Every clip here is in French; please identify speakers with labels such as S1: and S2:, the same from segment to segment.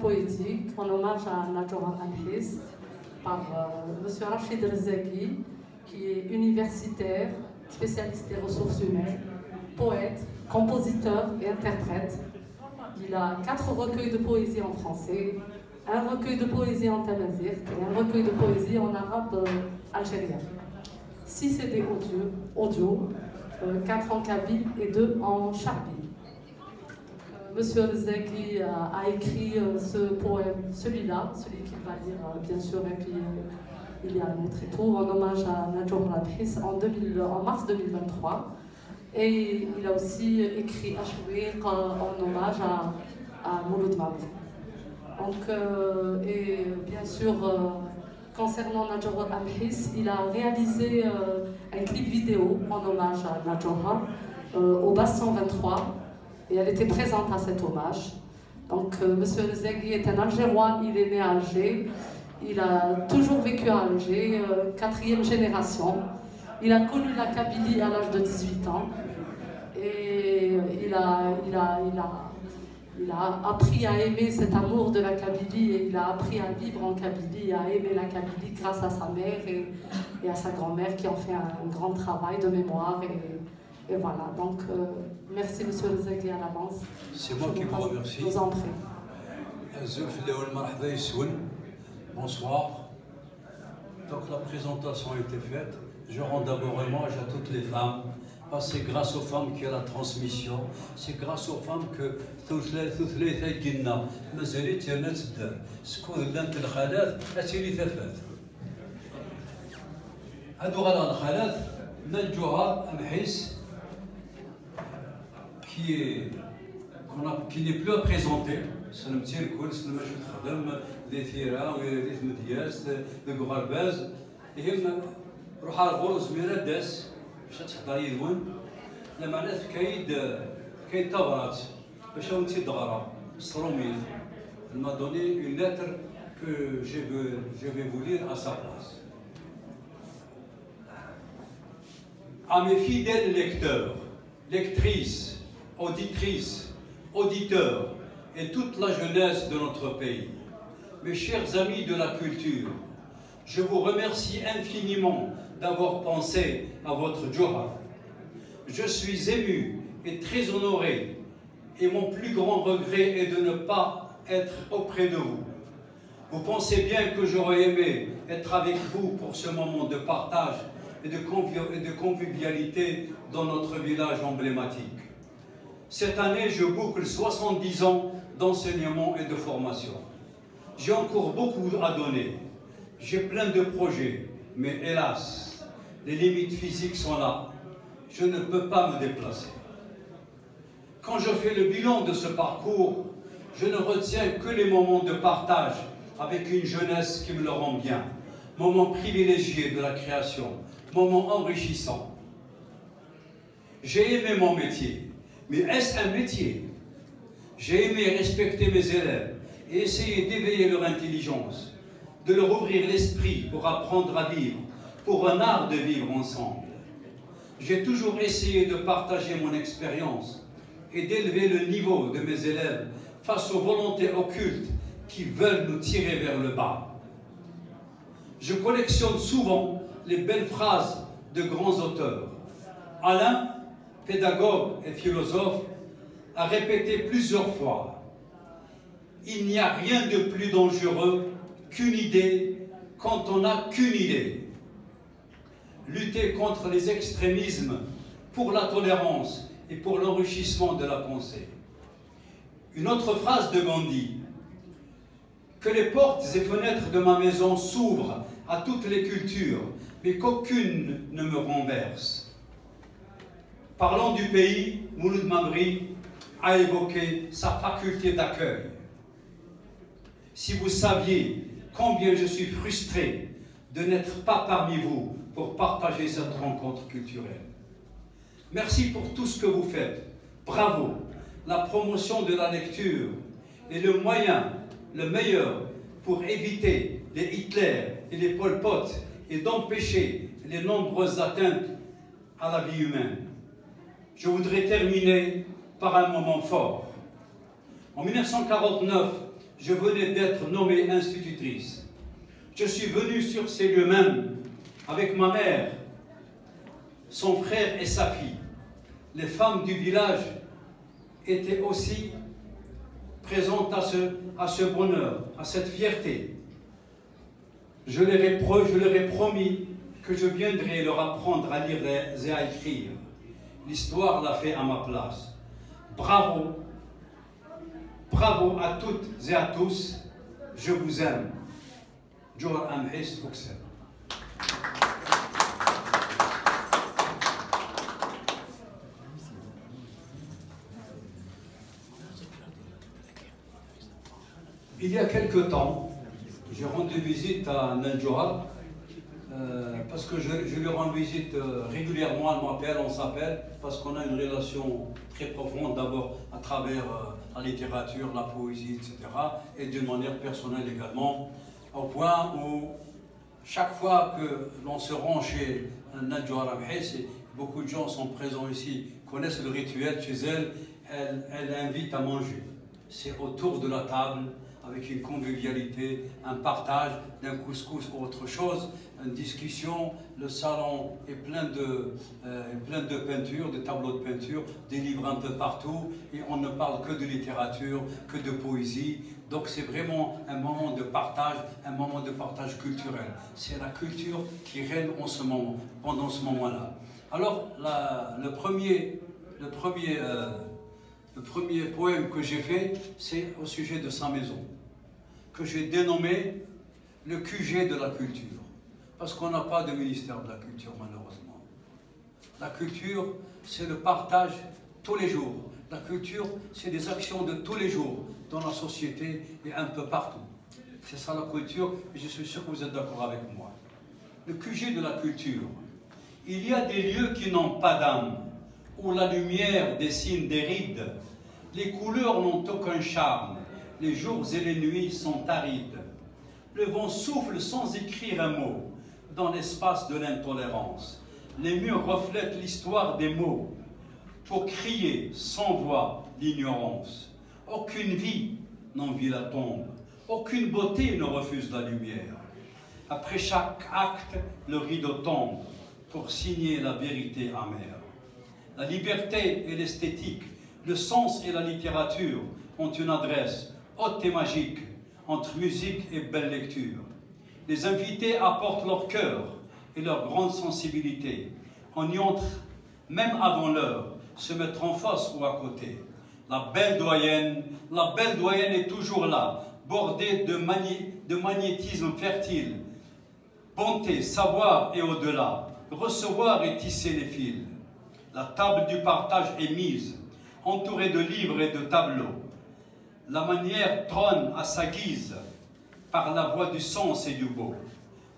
S1: poétique en hommage à Nadjoha Amhis par M. Rachid Rezaegui, qui est universitaire, spécialiste des ressources humaines, poète, compositeur et interprète. Il a 4 recueils de poésie en français, un recueil de poésie en tamazight et un recueil de poésie en arabe algérien. 6 CD audio, 4 en kabyle et 2 en charbi. Monsieur Rezaegui a écrit ce poème, celui-là, celui qu'il va lire bien sûr, et puis il y a un autre et tout, en hommage à Nadjoha Amhis en mars 2023. Et il a aussi écrit Ashwiq en hommage à Mouloud Mabri. Donc, et bien sûr, concernant Nadjoha Amhis, il a réalisé un clip vidéo en hommage à Nadjoha au BAS 123. Et elle était présente à cet hommage. Donc, Monsieur Rezaegui est un Algérois, il est né à Alger. Il a toujours vécu à Alger, 4e génération. Il a connu la Kabylie à l'âge de 18 ans. Et il a appris à aimer cet amour de la Kabylie et il a appris à vivre en Kabylie, à aimer la Kabylie grâce à sa mère et à sa grand-mère qui ont fait un grand travail de mémoire. Et voilà, donc merci Monsieur Rezaegui à l'avance.
S2: C'est moi qui vous remercie.
S1: Je vous en prie.
S2: Bonsoir. Donc la présentation a été faite. Je rends d'abord hommage à toutes les femmes. Parce que c'est grâce aux femmes qu'il y a la transmission. C'est grâce aux femmes que Nadjoha Amhis, qui n'est plus à présenter. Elle m'a donné une lettre que je vais vous lire à sa place. À mes fidèles lecteurs, lectrices, auditrices, auditeurs et toute la jeunesse de notre pays, mes chers amis de la culture, je vous remercie infiniment d'avoir pensé à votre Djoha. Je suis ému et très honoré et mon plus grand regret est de ne pas être auprès de vous. Vous pensez bien que j'aurais aimé être avec vous pour ce moment de partage et de convivialité dans notre village emblématique. Cette année, je boucle 70 ans d'enseignement et de formation. J'ai encore beaucoup à donner. J'ai plein de projets, mais hélas, les limites physiques sont là. Je ne peux pas me déplacer. Quand je fais le bilan de ce parcours, je ne retiens que les moments de partage avec une jeunesse qui me le rend bien. Moments privilégiés de la création, moments enrichissants. J'ai aimé mon métier, mais est-ce un métier? J'ai aimé respecter mes élèves et essayer d'éveiller leur intelligence, de leur ouvrir l'esprit pour apprendre à vivre, pour un art de vivre ensemble. J'ai toujours essayé de partager mon expérience et d'élever le niveau de mes élèves face aux volontés occultes qui veulent nous tirer vers le bas. Je collectionne souvent les belles phrases de grands auteurs. Alain, pédagogue et philosophe, a répété plusieurs fois « Il n'y a rien de plus dangereux qu'une idée quand on n'a qu'une idée ». Lutter contre les extrémismes pour la tolérance et pour l'enrichissement de la pensée. Une autre phrase de Gandhi, que les portes et fenêtres de ma maison s'ouvrent à toutes les cultures, mais qu'aucune ne me renverse. Parlant du pays, Mouloud Mabri a évoqué sa faculté d'accueil. Si vous saviez combien je suis frustré de n'être pas parmi vous pour partager cette rencontre culturelle. Merci pour tout ce que vous faites. Bravo. La promotion de la lecture est le moyen, le meilleur, pour éviter les Hitler et les Pol Pot et d'empêcher les nombreuses atteintes à la vie humaine. Je voudrais terminer par un moment fort. En 1949, je venais d'être nommée institutrice. Je suis venue sur ces lieux mêmes avec ma mère, son frère et sa fille. Les femmes du village étaient aussi présentes à ce bonheur, à cette fierté. Je leur ai promis que je viendrai leur apprendre à lire et à écrire. L'histoire l'a fait à ma place. Bravo, bravo à toutes et à tous, je vous aime. Johar Amhis Uksel. Il y a quelque temps, j'ai rendu visite à Nel-Johar parce que je lui rends visite régulièrement, elle m'appelle, on s'appelle, parce qu'on a une relation très profonde, d'abord à travers la littérature, la poésie, etc., et d'une manière personnelle également, au point où chaque fois que l'on se rend chez Nel-Johar Amhis, et beaucoup de gens sont présents ici, connaissent le rituel chez elle, elle invite à manger. C'est autour de la table, avec une convivialité, un partage d'un couscous ou autre chose, une discussion. Le salon est plein de peintures, de tableaux de peinture, des livres un peu partout, et on ne parle que de littérature, que de poésie. Donc c'est vraiment un moment de partage culturel. C'est la culture qui règne en ce moment, pendant ce moment-là. Alors le premier poème que j'ai fait, c'est au sujet de sa maison, que j'ai dénommé le QG de la culture. Parce qu'on n'a pas de ministère de la culture, malheureusement. La culture, c'est le partage tous les jours. La culture, c'est des actions de tous les jours dans la société et un peu partout. C'est ça la culture, et je suis sûr que vous êtes d'accord avec moi. Le QG de la culture. Il y a des lieux qui n'ont pas d'âme, où la lumière dessine des rides. Les couleurs n'ont aucun charme, les jours et les nuits sont arides. Le vent souffle sans écrire un mot, dans l'espace de l'intolérance. Les murs reflètent l'histoire des mots, pour crier sans voix l'ignorance. Aucune vie n'envie la tombe, aucune beauté ne refuse la lumière. Après chaque acte, le rideau tombe, pour signer la vérité amère. La liberté et l'esthétique, le sens et la littérature ont une adresse haute et magique entre musique et belle lecture. Les invités apportent leur cœur et leur grande sensibilité. On y entre, même avant l'heure, se mettre en face ou à côté. La belle doyenne est toujours là, bordée de magnétisme fertile. Bonté, savoir et au-delà, recevoir et tisser les fils. La table du partage est mise, entourée de livres et de tableaux. La manière trône à sa guise, par la voix du sens et du beau.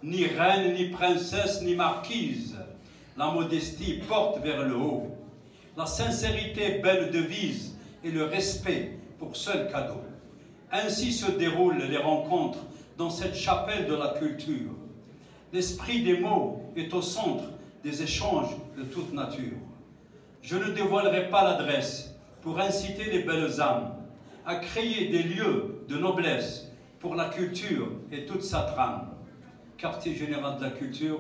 S2: Ni reine, ni princesse, ni marquise, la modestie porte vers le haut. La sincérité, belle devise, et le respect pour seul cadeau. Ainsi se déroulent les rencontres dans cette chapelle de la culture. L'esprit des mots est au centre des échanges de toute nature. Je ne dévoilerai pas l'adresse pour inciter les belles âmes à créer des lieux de noblesse pour la culture et toute sa trame. Quartier général de la culture,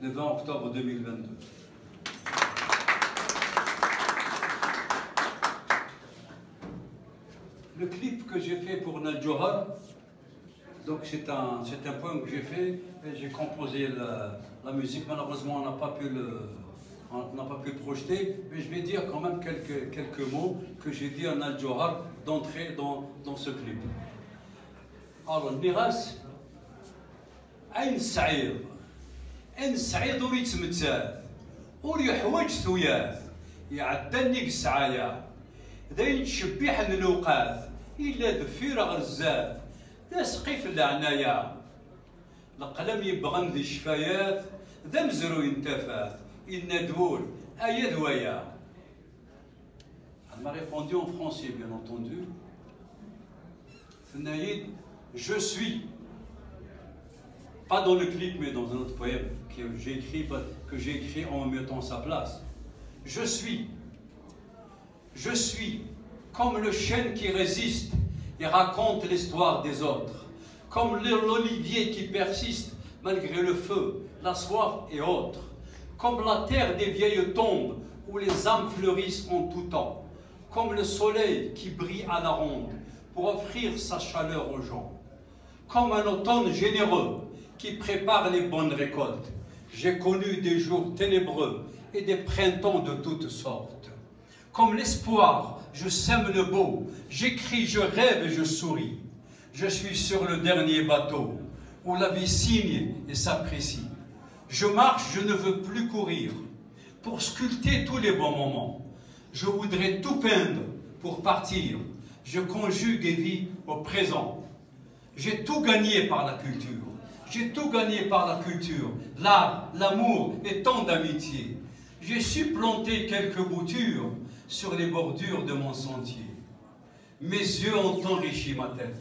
S2: le 20 octobre 2022. Le clip que j'ai fait pour Nel-Johar, donc c'est un poème que j'ai fait, et j'ai composé la musique. Malheureusement, on n'a pas pu le projeter, mais je vais dire quand même quelques mots que j'ai dit à Nel-Johar d'entrer dans ce clip. Alors, Miras, أين سعيد ويتمثال وليحوج ثياث يعدني السعايا ذين تشبيح الأوقات إلا ذفير غزاث ذا سقيف العنايا القلم يبغن ذي الشفايات ذا مزرو ينتفاث إن دول أيا ذويا. Elle m'a répondu en français, bien entendu. Fnaïd, je suis. Pas dans le clip, mais dans un autre poème que j'ai écrit en me mettant à sa place. Je suis comme le chêne qui résiste et raconte l'histoire des autres. Comme l'olivier qui persiste malgré le feu, la soif et autres. Comme la terre des vieilles tombes où les âmes fleurissent en tout temps. Comme le soleil qui brille à la ronde pour offrir sa chaleur aux gens. Comme un automne généreux qui prépare les bonnes récoltes. J'ai connu des jours ténébreux et des printemps de toutes sortes. Comme l'espoir, je sème le beau, j'écris, je rêve et je souris. Je suis sur le dernier bateau, où la vie signe et s'apprécie. Je marche, je ne veux plus courir, pour sculpter tous les bons moments. Je voudrais tout peindre pour partir. Je conjugue et vis au présent. J'ai tout gagné par la culture. J'ai tout gagné par la culture, l'art, l'amour et tant d'amitié. J'ai su planter quelques boutures sur les bordures de mon sentier. Mes yeux ont enrichi ma tête.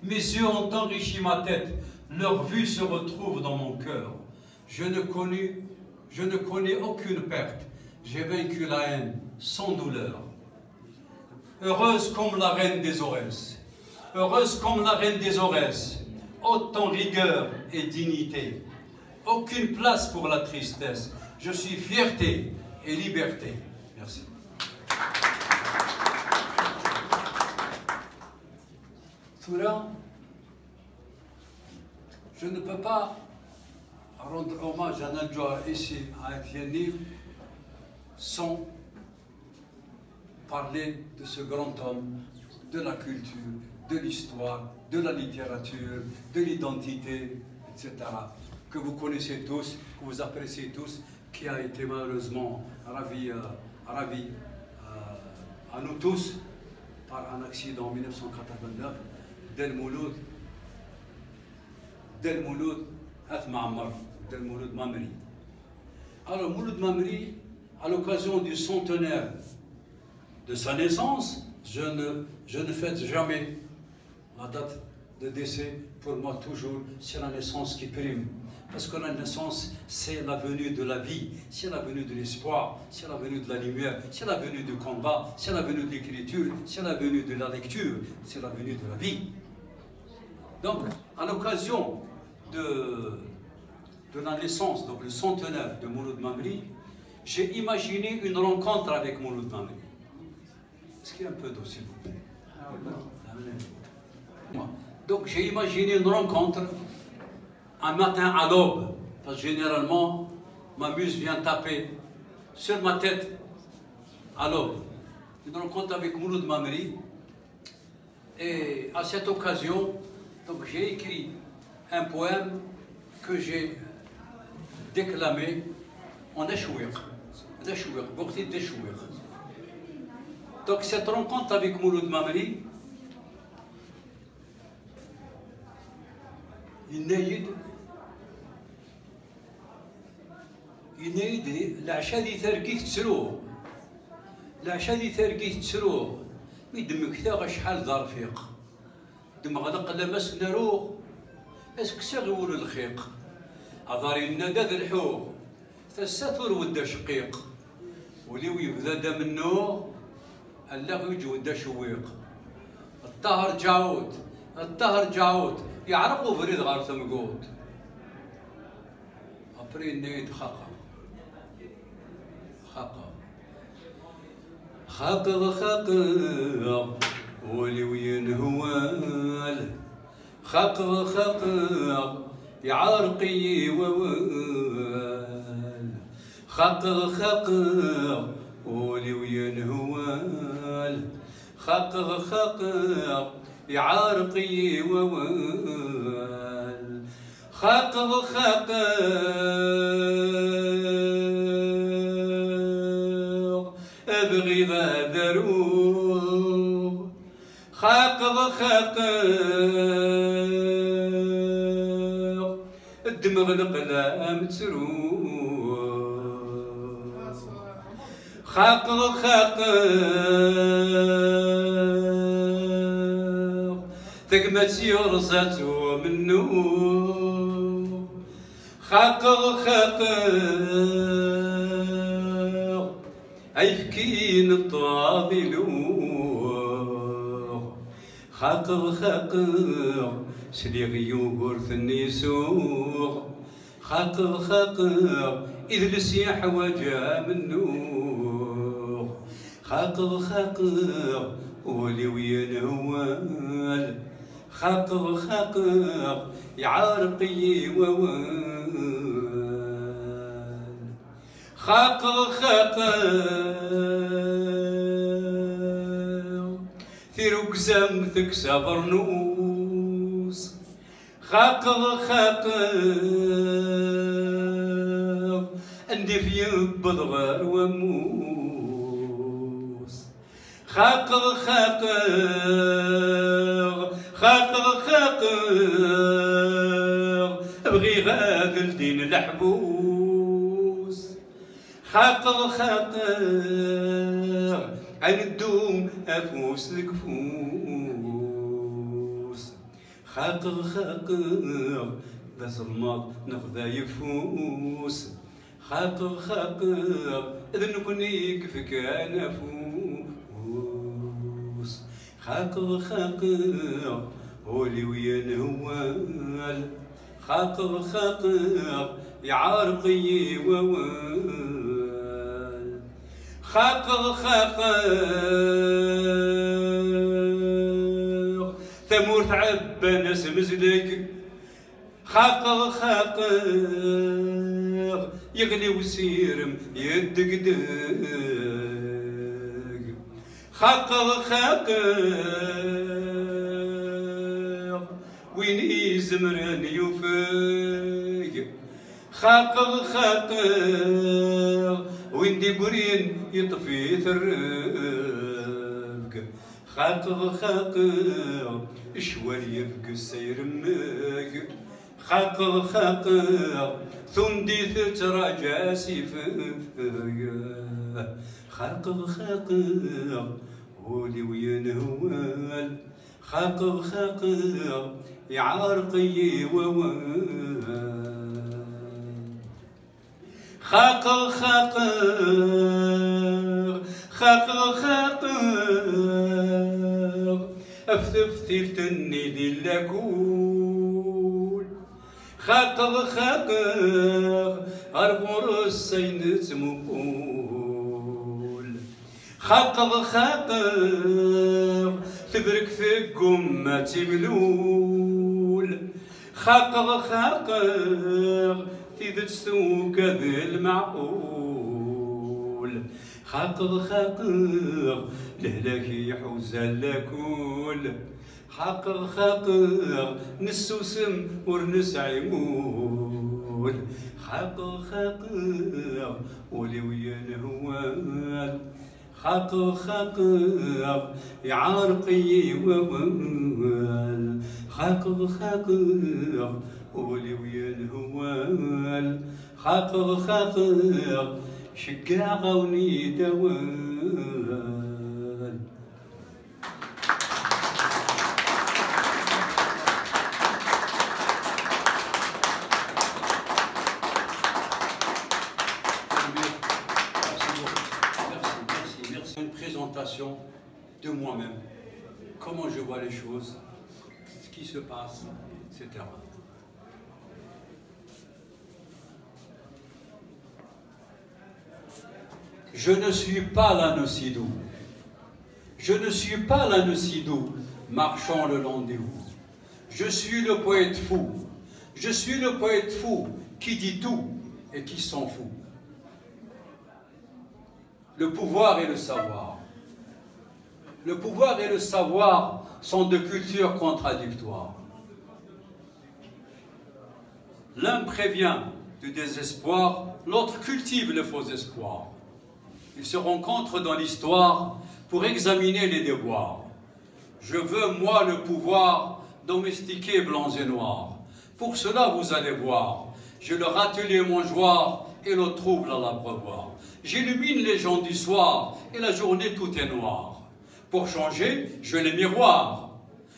S2: Mes yeux ont enrichi ma tête. Leur vue se retrouve dans mon cœur. Je ne connais aucune perte. J'ai vaincu la haine sans douleur. Heureuse comme la reine des Aurès. Heureuse comme la reine des Aurès. Haute en rigueur et dignité. Aucune place pour la tristesse. Je suis fierté et liberté. Merci. Toura, je ne peux pas rendre hommage à Nadjoa ici à Etienne sans parler de ce grand homme, de la culture, de l'histoire, de la littérature, de l'identité, etc., que vous connaissez tous, que vous appréciez tous, qui a été malheureusement ravi à nous tous par un accident en 1989 Del Mouloud Athma'amar, Del Mouloud Mamri. Alors Mouloud Mamri, à l'occasion du centenaire de sa naissance, je ne fête jamais la date de décès. Pour moi, toujours, c'est la naissance qui prime. Parce que la naissance, c'est la venue de la vie, c'est la venue de l'espoir, c'est la venue de la lumière, c'est la venue du combat, c'est la venue de l'écriture, c'est la venue de la lecture, c'est la venue de la vie. Donc, à l'occasion de la naissance, donc le centenaire de Mouloud Mamri, j'ai imaginé une rencontre avec Mouloud Mamri. Est-ce qu'il y a un peu d'eau, s'il vous plaît? Donc j'ai imaginé une rencontre un matin à l'aube, parce que généralement ma muse vient taper sur ma tête à l'aube. Une rencontre avec Mouloud Mamri, et à cette occasion, donc j'ai écrit un poème que j'ai déclamé en échouir, beaucoup d'échouir. Donc cette rencontre avec Mouloud Mamri, ينايد العشاء دي ترقيه تسروه العشاء دي ترقيه تسروه ميدمك ثاغ شحال ذا رفيق دم غلق لمس نروغ اسك سغول الخيق أضاري الندى ذا الحوغ ثساتور ودا شقيق وليو يبدا دا منو اللغ يجي ودا شويق الطهر جاود يعرقوا فريد غار ثمقود أبري النيد خاقة ولي وينهوال خاق يعرقي ووال خاق ولي وينهوال خاق يعارقي ووال خاق أبغي غادروغ خاق الدمغ القلام تروغ خاق ثقمت يرزاتو منو خاق أيفكين الطابلو خاقر خاقر سليغي وغرث النسور خاقر خاقر إذ لسيح وجا من نور خاقر خاقر ولي ويا نوال خاقر خاقر يعارقي ووال خاقر خاقر ثيروك زمثك صبرنوس خاقر خاقر عندي في بضغر وموس خاقر خاقر خاقر خاقر ابغي غاقل دين الحبوس خاقر خاقر عن الدوم افوس الكفوس خاقر خاقر بس الماض نخذا يفوس خاقر خاقر اذا نكوني كفك نفوس خاقر خاقر هولي ويا نوال خاقر خاقر يعارقي ووال خاقر خاقر ثمور تعبى ناس مزلك خاقر خاقر يغلي وسيرم يدقدق خاقر خاقر وين زمران يوفق خاقر خاقر وين دي قرين يطفي ثربك خاقر خاقر شوال يبقى السير مك خاقر خاقر ثندي تراجع سيفك خاقر خاقر ولي ويا نوال خاقر خاقر يعارقي ووال خاقر خاقر خاقر خاقر أفثفتي التنيدي اللاكول خاقر خاقر أرغور السين تمقول خاقر خاقر تبرك في قمة تملول خاقر خاقر تيذ تسوق ذي المعقول خاقر خاقر لهلاك يحوز اللاكول خاقر خاقر نسوسم ورنس عيمول خاقر خاقر ولي ويا نهوال خاقر خاقر يعارقي ووال خاقر خاقر ولي ويا الهوال خاقر خاقر شقاق ونيد وال Une présentation de moi-même, comment je vois les choses, ce qui se passe, etc. Je ne suis pas l'âne Sidou. Je ne suis pas l'âne Sidou marchant le long des roues. Je suis le poète fou. Je suis le poète fou qui dit tout et qui s'en fout. Le pouvoir et le savoir. Le pouvoir et le savoir sont de cultures contradictoires. L'un prévient du désespoir, l'autre cultive le faux espoir. Ils se rencontrent dans l'histoire pour examiner les déboires. Je veux, moi, le pouvoir domestiquer blancs et noirs. Pour cela, vous allez voir, j'ai le râtelier mangeoire et le trouble à l'abreuvoir. J'illumine les gens du soir et la journée tout est noire. Pour changer, je les miroirs.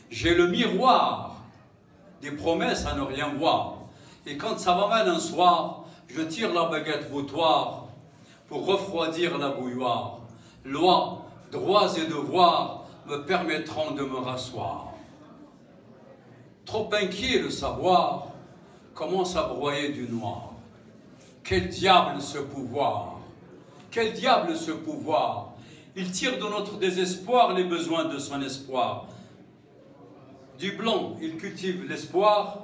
S2: J'ai le miroir des promesses à ne rien voir. Et quand ça va mal un soir, je tire la baguette vautoir pour refroidir la bouilloire. Lois, droits et devoirs me permettront de me rasseoir. trop inquiet de savoir, commence à broyer du noir. Quel diable ce pouvoir! Quel diable ce pouvoir! Il tire de notre désespoir les besoins de son espoir. Du blanc, il cultive l'espoir.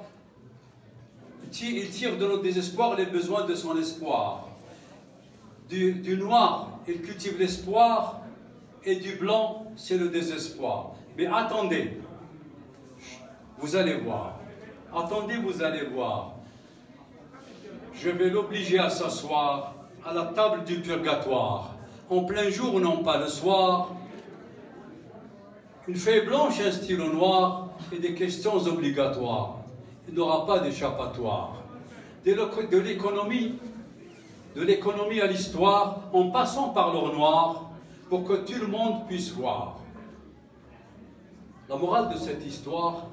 S2: Il tire de notre désespoir les besoins de son espoir. Du noir, il cultive l'espoir. Et du blanc, c'est le désespoir. Mais attendez, vous allez voir. Attendez, vous allez voir. Je vais l'obliger à s'asseoir à la table du purgatoire. En plein jour, non pas le soir. Une feuille blanche, un stylo noir et des questions obligatoires. Il n'aura pas d'échappatoire. De l'économie à l'histoire, en passant par l'or noir, pour que tout le monde puisse voir. La morale de cette histoire,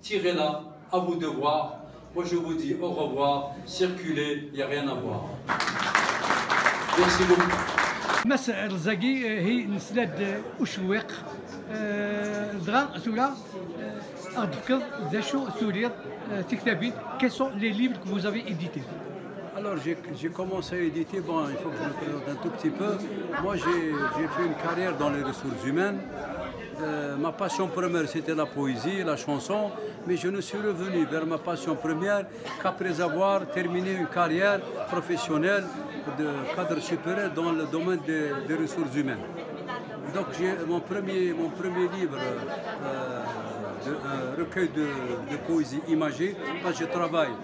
S2: tirez-la, à vous de voir. Moi je vous dis au revoir, circulez, il n'y a rien à voir. Merci beaucoup.
S3: مس رزاقي هي نسلاد أشويق دغا سولا أذكر ذا شو سورير تكتبي quels sont les livres que vous avez édités?
S4: Alors j'ai commencé à éditer, bon il faut que je me présente un tout petit peu. Moi j'ai fait une carrière dans les ressources humaines. Ma passion première c'était la poésie, la chanson, mais je ne suis revenu vers ma passion première qu'après avoir terminé une carrière professionnelle de cadre supérieur dans le domaine des ressources humaines. Donc j'ai mon premier livre, un recueil de poésie imagée, parce que je travaille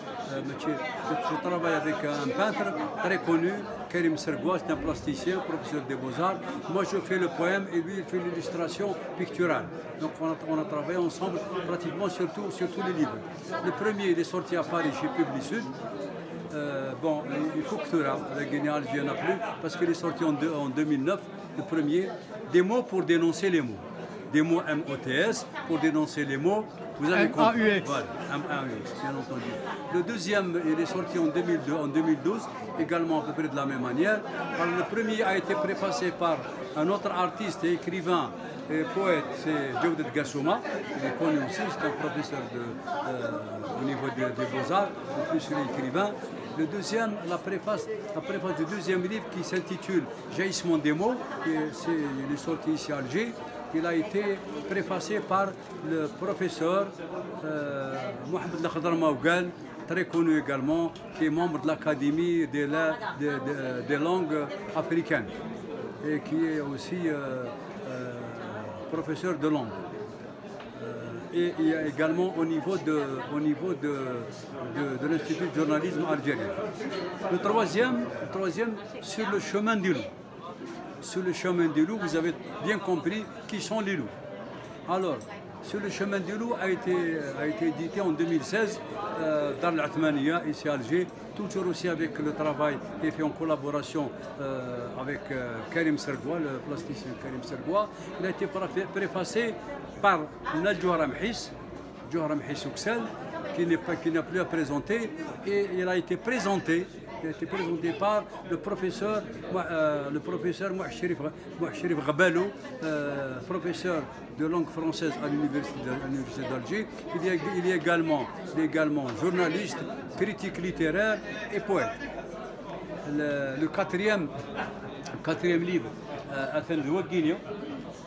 S4: avec un peintre très connu, Karim Sergoua, c'est un plasticien, professeur des Beaux-Arts. Moi je fais le poème et lui il fait l'illustration picturale. Donc on a travaillé ensemble pratiquement sur tous les livres. Le premier il est sorti à Paris chez Publisud. Bon, il faut que tu la Guinée-Algérie, il n'y en a plus, parce qu'il est sorti en 2009, le premier, des mots pour dénoncer les mots. Des mots M-O-T-S pour dénoncer les mots. Vous avez compris.
S3: M-A-U-X.
S4: Voilà, M-A-U-X, bien entendu. Le deuxième, il est sorti en 2012, également à peu près de la même manière. Alors, le premier a été préfacé par un autre artiste et écrivain et poète, c'est Jawdet Gassouma. Il est connu aussi, c'est un professeur au niveau des Beaux-Arts, en plus il est écrivain. Le deuxième, la préface du deuxième livre qui s'intitule Jaillissement des mots, il est sorti ici à Alger. Il a été préfacé par le professeur Mohamed Lakhdar Maougal, très connu également, qui est membre de l'Académie des langues africaines et qui est aussi professeur de langue. Et il y a également au niveau de l'Institut de journalisme algérien. Le troisième, sur le chemin du loup. Sur le chemin du loup, vous avez bien compris qui sont les loups. Alors, sur le chemin du loup a été édité en 2016 dans l'Athmaniya, ici à Alger, toujours aussi avec le travail qui est fait en collaboration avec Karim Sergoua, le plasticien Karim Sergoua. Il a été préfacé par Nadjouhara Mhiss Ouksel, qui n'a plus à présenter, et il a été présenté par le professeur Mouachrif Ghabalo, professeur de langue française à l'université d'Alger. Il est également journaliste, critique littéraire et poète. Le quatrième livre,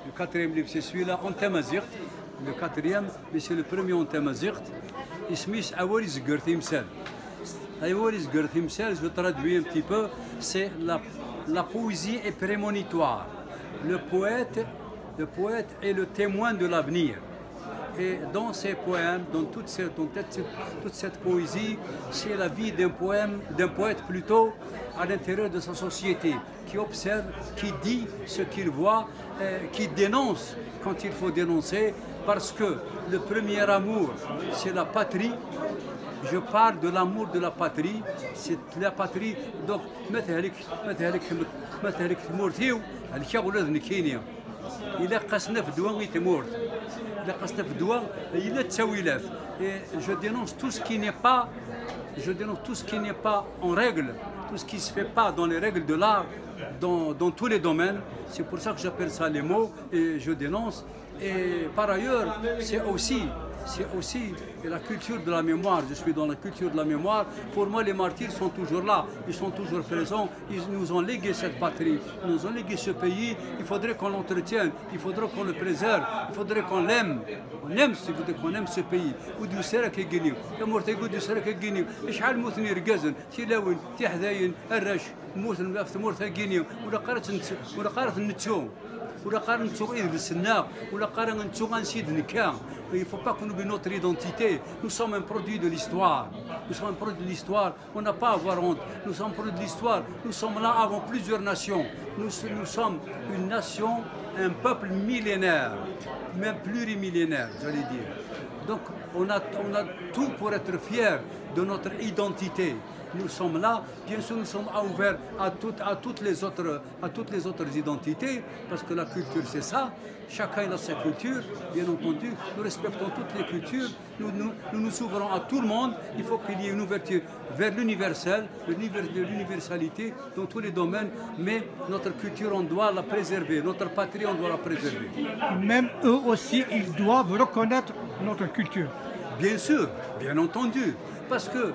S4: le quatrième livre, c'est celui-là en tamazight. Le quatrième, mais c'est le premier en tamazight. Ismis Awali Zgert Imsal. Awali Zgert Imsal, je traduis un petit peu, c'est la poésie est prémonitoire. Le poète est le témoin de l'avenir. Et dans ces poèmes, dans toute cette poésie, c'est la vie d'un poète plutôt à l'intérieur de sa société, qui observe, qui dit ce qu'il voit, qui dénonce quand il faut dénoncer, parce que le premier amour, c'est la patrie. Je parle de l'amour de la patrie, c'est la patrie. Donc, إلا قاسنا في الدواء ويتمورت إلا قاسنا في الدواء إلا تساويلاف. Et je dénonce tout ce qui n'est pas en règle, tout ce qui ne se fait pas dans les règles de l'art, dans tous les domaines. C'est pour ça que j'appelle ça les mots, et je dénonce. Et par ailleurs, c'est aussi c'est aussi la culture de la mémoire. Je suis dans la culture de la mémoire. Pour moi, les martyrs sont toujours là, ils sont toujours présents. Ils nous ont légué cette patrie, ils nous ont légué ce pays. Il faudrait qu'on l'entretienne, il faudrait qu'on le préserve, il faudrait qu'on l'aime. On aime ce pays. ودي سرك الجنيو، يا مرتقود سرك الجنيو، إشحال موثني رجازن، تلاون، تحذاين، الرش، موثن في مرتق الجنيو، ولا قارة النتوم. ولا قارن نتوغ إذ السناق ولا قارن نتوغ نسيد نكا. Il ne faut pas qu'on oublie notre identité. Nous sommes un produit de l'histoire. Nous sommes un produit de l'histoire. On n'a pas à avoir honte. Nous sommes un produit de l'histoire. Nous sommes là avant plusieurs nations. Nous sommes une nation, un peuple millénaire, même plurimillénaire, j'allais dire. Donc on a tout pour être fiers de notre identité. Nous sommes là, bien sûr, nous sommes ouverts à toutes les autres identités, parce que la culture c'est ça. Chacun a sa culture, bien entendu. Nous respectons toutes les cultures. Nous ouvrons à tout le monde. Il faut qu'il y ait une ouverture vers l'universel, l'universalité dans tous les domaines. Mais notre culture, on doit la préserver. Notre patrie, on doit la préserver.
S3: Même eux aussi, ils doivent reconnaître notre culture.
S4: Bien sûr, bien entendu, parce que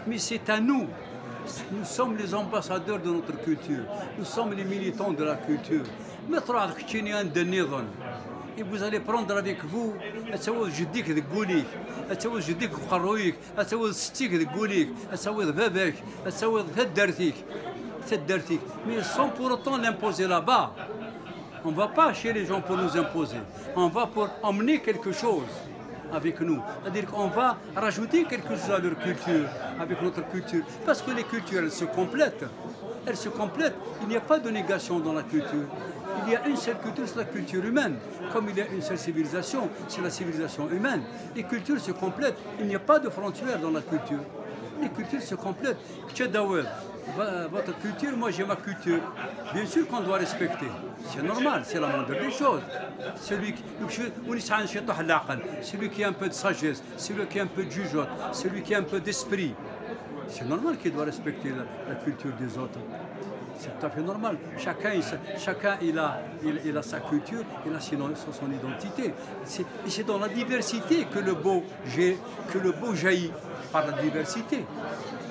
S4: mais c'est à nous. Nous sommes les ambassadeurs de notre culture. Nous sommes les militants de la culture. Et vous allez prendre avec vous mais sans pour autant l'imposer là-bas. On ne va pas chez les gens pour nous imposer. On va pour emmener quelque chose avec nous. C'est-à-dire qu'on va rajouter quelque chose à leur culture, avec notre culture. Parce que les cultures, elles se complètent. Elles se complètent. Il n'y a pas de négation dans la culture. Il y a une seule culture, c'est la culture humaine. Comme il y a une seule civilisation, c'est la civilisation humaine. Les cultures se complètent. Il n'y a pas de frontières dans la culture. Les cultures se complètent. Votre culture, moi j'ai ma culture. Bien sûr qu'on doit respecter. C'est normal, c'est la moindre des choses. Celui qui a un peu de sagesse, celui qui a un peu de jugeote, celui qui a un peu d'esprit, c'est normal qu'il doit respecter la culture des autres. C'est tout à fait normal. Chacun il a sa culture, il a son identité. Et c'est dans la diversité que le beau jaillit, par la diversité.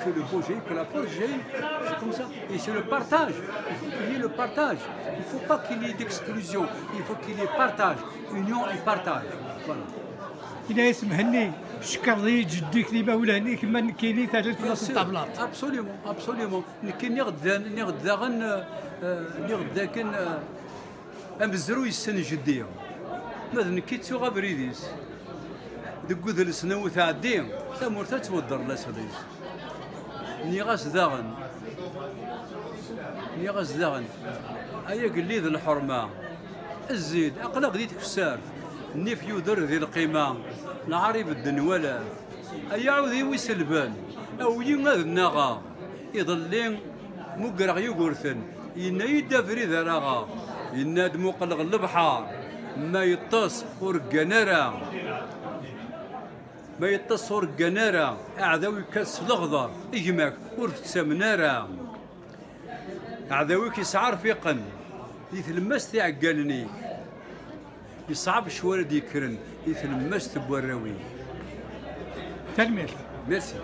S4: Que le beau jaillit, que la force jaillit. C'est comme ça. Et c'est le partage. Il faut qu'il y ait le partage. Il ne faut pas qu'il y ait d'exclusion. Il faut qu'il y ait partage. Union et partage. Voilà.
S3: إذا يسمحني شكر لي جدي كلمة ولا هني كما كاينين ثلاث في الطابلات.
S4: Absolument. نغد ذاك أمزرو يسن جدي. ماذا نكيت سوغا بريديس. دقود السنو تعدي. ثمورتا تودر لا سديس. نيغاس داغن. أيا قليد الحرمة. الزيد أقلق ديت كسار. نيف يودر ذي القيمة نعرف الدنوالة أيعود يويس البال أو يماذ النغا يضلين مقرغ يقرثن إنا يدافري ذراغا إنا دمو قلق البحار ما يطس ورقنارا أعذاوي كاس الأخضر إجماك ورتسامنارا أعذاوي كيسعر فيقن يثلمس عقالني يصعب شوارد يكرن يثلمس تبوراوي.
S3: تلميذ.
S4: ميرسي.